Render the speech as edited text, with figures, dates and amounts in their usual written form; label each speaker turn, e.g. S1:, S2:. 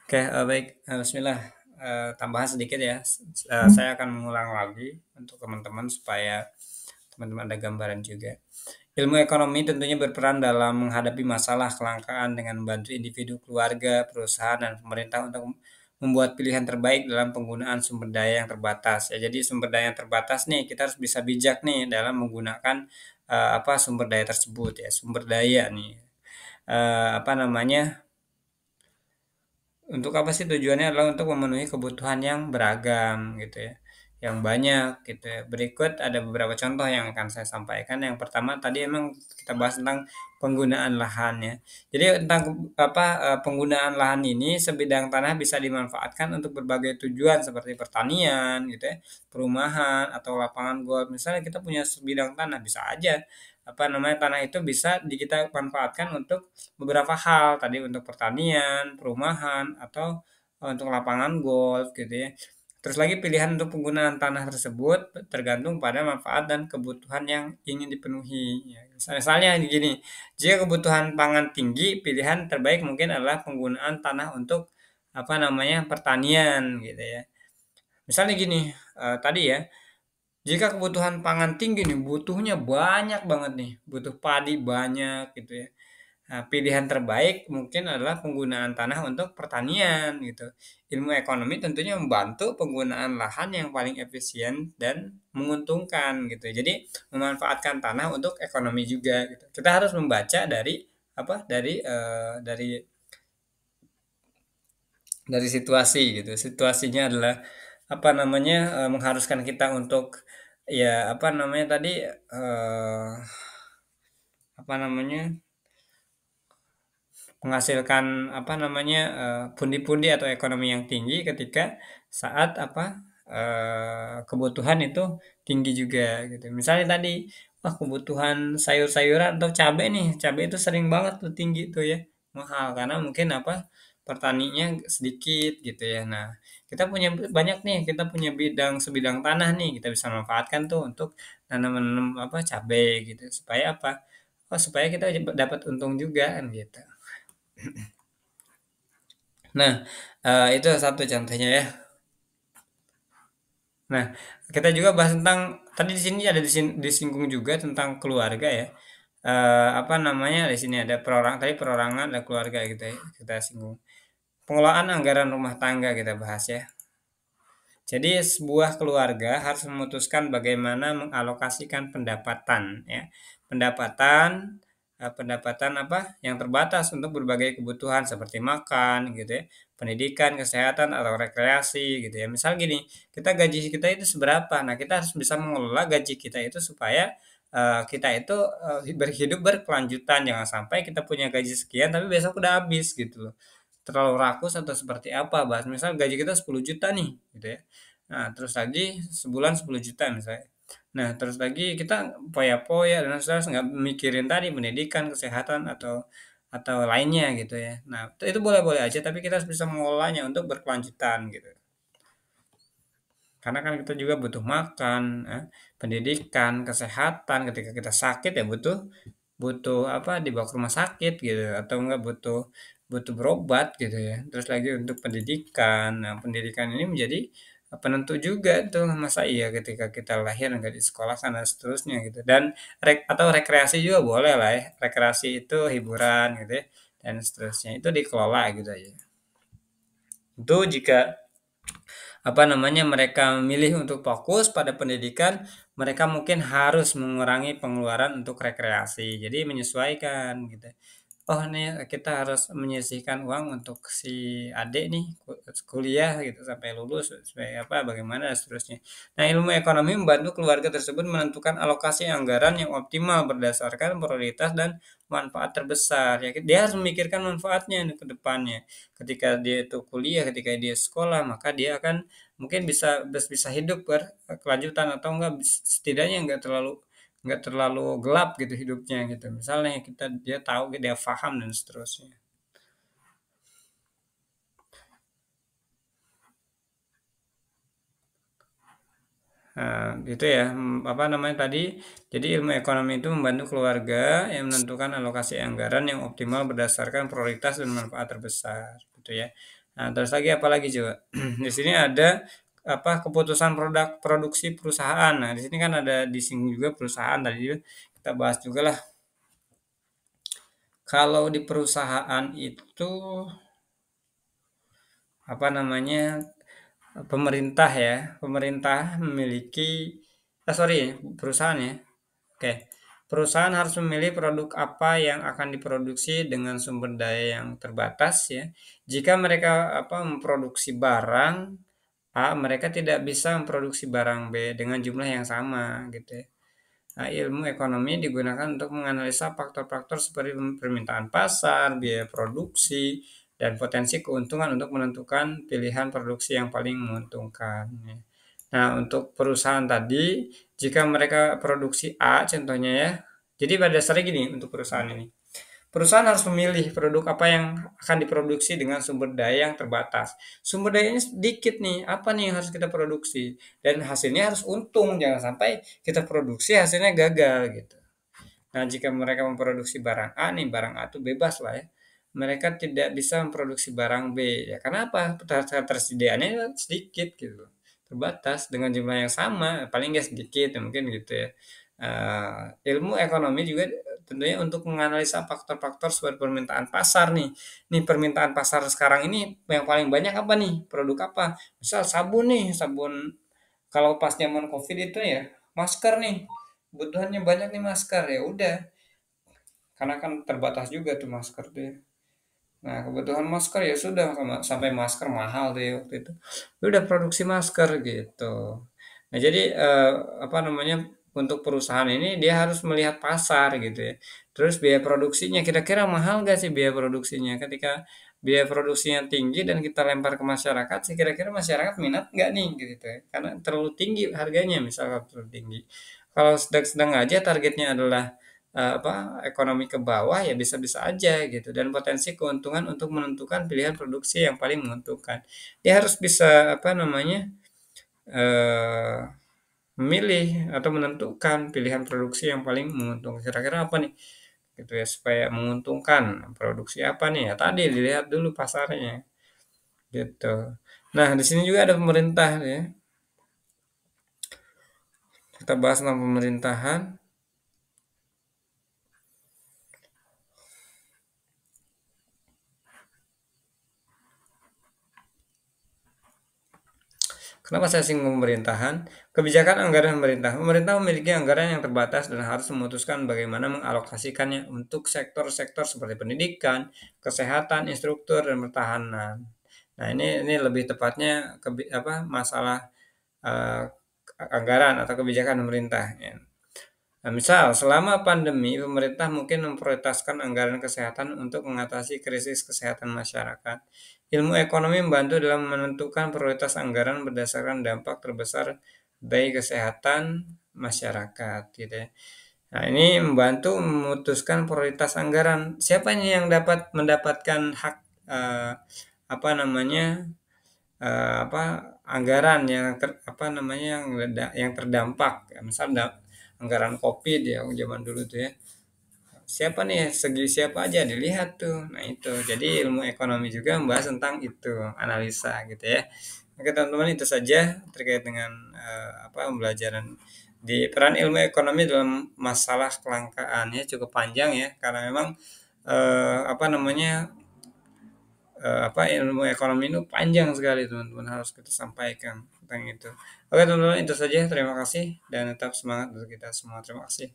S1: Oke, baik, bismillah, tambahan sedikit ya, saya akan mengulang lagi untuk teman-teman supaya teman-teman ada gambaran juga. Ilmu ekonomi tentunya berperan dalam menghadapi masalah kelangkaan dengan membantu individu, keluarga, perusahaan, dan pemerintah untuk membuat pilihan terbaik dalam penggunaan sumber daya yang terbatas ya. Jadi sumber daya yang terbatas nih, kita harus bisa bijak nih dalam menggunakan, sumber daya tersebut ya. Sumber daya nih, apa namanya, untuk apa sih tujuannya adalah untuk memenuhi kebutuhan yang beragam gitu ya, yang banyak gitu ya. Berikut ada beberapa contoh yang akan saya sampaikan. Yang pertama tadi emang kita bahas tentang penggunaan lahan ya. Jadi tentang penggunaan lahan ini sebidang tanah bisa dimanfaatkan untuk berbagai tujuan seperti pertanian gitu ya, perumahan atau lapangan golf. Misalnya kita punya sebidang tanah bisa aja tanah itu bisa kita manfaatkan untuk beberapa hal, tadi untuk pertanian, perumahan, atau untuk lapangan golf gitu ya. Terus lagi pilihan untuk penggunaan tanah tersebut tergantung pada manfaat dan kebutuhan yang ingin dipenuhi. Ya, misalnya gini, jika kebutuhan pangan tinggi, pilihan terbaik mungkin adalah penggunaan tanah untuk pertanian gitu ya. Misalnya gini, tadi ya, jika kebutuhan pangan tinggi nih, butuhnya banyak banget nih, butuh padi banyak gitu ya. Nah, pilihan terbaik mungkin adalah penggunaan tanah untuk pertanian gitu. Ilmu ekonomi tentunya membantu penggunaan lahan yang paling efisien dan menguntungkan gitu. Jadi memanfaatkan tanah untuk ekonomi juga gitu. Kita harus membaca dari apa? Dari situasi gitu. Situasinya adalah mengharuskan kita untuk ya apa namanya menghasilkan pundi-pundi atau ekonomi yang tinggi ketika saat kebutuhan itu tinggi juga gitu. Misalnya tadi, wah kebutuhan sayur-sayuran atau cabai nih, cabai itu sering banget tuh tinggi tuh ya, mahal karena mungkin petaninya sedikit gitu ya. Nah, kita punya banyak nih, kita punya sebidang tanah nih, kita bisa manfaatkan tuh untuk nanam-nanam cabai gitu. Supaya apa? Oh, supaya kita dapat untung juga kan gitu. Nah, itu satu contohnya ya. Nah, kita juga bahas tentang tadi di sini ada disinggung juga tentang keluarga ya. Di sini ada perorangan ada keluarga gitu ya, kita singgung. Pengelolaan anggaran rumah tangga kita bahas ya. Jadi sebuah keluarga harus memutuskan bagaimana mengalokasikan pendapatan ya. Pendapatan yang terbatas untuk berbagai kebutuhan seperti makan gitu ya, pendidikan, kesehatan atau rekreasi gitu ya. Misal gini, gaji kita itu seberapa. Nah, kita harus bisa mengelola gaji kita itu supaya kita itu berhidup berkelanjutan. Jangan sampai kita punya gaji sekian tapi besok udah habis gitu loh. Terlalu rakus atau seperti apa, bahas misal gaji kita 10 juta nih gitu ya. Nah, terus lagi sebulan 10 juta misalnya. Nah, terus lagi kita poya-poya dan stres nggak mikirin tadi pendidikan, kesehatan atau lainnya gitu ya. Nah, itu boleh-boleh aja tapi kita harus bisa mengelolanya untuk berkelanjutan gitu. Karena kan kita juga butuh makan, pendidikan, kesehatan, ketika kita sakit ya butuh butuh dibawa ke rumah sakit gitu atau enggak butuh butuh berobat gitu ya. Terus lagi untuk pendidikan. Nah, pendidikan ini menjadi penentu juga tuh masa iya ketika kita lahir nggak di sekolah dan seterusnya gitu. Dan atau rekreasi juga boleh lah ya. Rekreasi itu hiburan gitu ya dan seterusnya. Itu dikelola gitu aja. Itu jika mereka memilih untuk fokus pada pendidikan, mereka mungkin harus mengurangi pengeluaran untuk rekreasi. Jadi menyesuaikan gitu. Oh nih kita harus menyisihkan uang untuk si adik nih kuliah gitu sampai lulus supaya bagaimana dan seterusnya. Nah, ilmu ekonomi membantu keluarga tersebut menentukan alokasi anggaran yang optimal berdasarkan prioritas dan manfaat terbesar. Ya, dia harus memikirkan manfaatnya nih ke depannya. Ketika dia itu kuliah, ketika dia sekolah, maka dia akan mungkin bisa hidup berkelanjutan atau enggak setidaknya enggak terlalu gelap gitu hidupnya gitu. Misalnya dia tahu, dia paham dan seterusnya. Nah, itu ya, tadi, jadi ilmu ekonomi itu membantu keluarga yang menentukan alokasi anggaran yang optimal berdasarkan prioritas dan manfaat terbesar, gitu ya. Nah, terus lagi apa lagi coba? Di sini ada apa keputusan produksi perusahaan. Nah, di sini kan ada disinggung juga perusahaan tadi juga kita bahas juga lah. Kalau di perusahaan itu apa namanya pemerintah ya, pemerintah memiliki sorry perusahaan ya. Oke, perusahaan harus memilih produk apa yang akan diproduksi dengan sumber daya yang terbatas ya. Jika mereka apa memproduksi barang A, mereka tidak bisa memproduksi barang B dengan jumlah yang sama gitu ya. Nah, ilmu ekonomi digunakan untuk menganalisa faktor-faktor seperti permintaan pasar, biaya produksi, dan potensi keuntungan untuk menentukan pilihan produksi yang paling menguntungkan. Ya. Nah, untuk perusahaan tadi, jika mereka produksi A contohnya ya, jadi pada dasarnya gini untuk perusahaan ini. Perusahaan harus memilih produk apa yang akan diproduksi dengan sumber daya yang terbatas. Sumber dayanya sedikit nih, apa nih yang harus kita produksi? Dan hasilnya harus untung, jangan sampai kita produksi hasilnya gagal gitu. Nah, jika mereka memproduksi barang A nih, barang A itu bebas lah ya. Mereka tidak bisa memproduksi barang B. Ya, kenapa? Ketersediaannya sedikit gitu. Terbatas dengan jumlah yang sama, paling nggak sedikit, ya, mungkin gitu ya. Ilmu ekonomi juga tentunya untuk menganalisa faktor-faktor seperti permintaan pasar nih. Nih permintaan pasar sekarang ini yang paling banyak apa nih? Produk apa? Misal sabun nih, sabun kalau pas zaman Covid itu ya, masker nih. Kebutuhannya banyak nih masker, ya udah. Karena kan terbatas juga tuh masker tuh ya. Nah, kebutuhan masker ya sudah sampai masker mahal tuh ya waktu itu. Ya udah produksi masker gitu. Nah, jadi apa namanya? Untuk perusahaan ini dia harus melihat pasar gitu ya. Terus biaya produksinya kira-kira mahal nggak sih biaya produksinya? Ketika biaya produksinya tinggi dan kita lempar ke masyarakat, sih kira-kira masyarakat minat nggak nih gitu ya? Karena terlalu tinggi harganya misalnya terlalu tinggi. Kalau sedang-sedang aja targetnya adalah apa ekonomi ke bawah ya bisa-bisa aja gitu dan potensi keuntungan untuk menentukan pilihan produksi yang paling menguntungkan. Dia harus bisa apa namanya eh, memilih atau menentukan pilihan produksi yang paling menguntungkan. Kira-kira apa nih? Gitu ya supaya menguntungkan produksi apa nih ya tadi dilihat dulu pasarnya gitu. Nah di sini juga ada pemerintah ya. Kita bahas tentang pemerintahan. Kenapa saya singgung pemerintahan? Kebijakan anggaran pemerintah. Pemerintah memiliki anggaran yang terbatas dan harus memutuskan bagaimana mengalokasikannya untuk sektor-sektor seperti pendidikan, kesehatan, instruktur, dan pertahanan. Nah, ini lebih tepatnya apa masalah eh, anggaran atau kebijakan pemerintah. Ya. Nah, misal, selama pandemi, pemerintah mungkin memprioritaskan anggaran kesehatan untuk mengatasi krisis kesehatan masyarakat. Ilmu ekonomi membantu dalam menentukan prioritas anggaran berdasarkan dampak terbesar bagi kesehatan masyarakat, gitu ya. Nah, ini membantu memutuskan prioritas anggaran. Siapa ini yang dapat mendapatkan hak apa namanya apa anggaran yang apa namanya yang terdampak ya, misal anggaran Covid ya zaman dulu tuh ya siapa nih segi siapa aja dilihat tuh nah itu jadi ilmu ekonomi juga membahas tentang itu analisa gitu ya oke teman-teman itu saja terkait dengan apa pembelajaran di peran ilmu ekonomi dalam masalah kelangkaan ya cukup panjang ya karena memang apa namanya apa ilmu ekonomi itu panjang sekali teman-teman harus kita sampaikan tentang itu. Oke teman-teman itu saja terima kasih dan tetap semangat untuk kita semua terima kasih.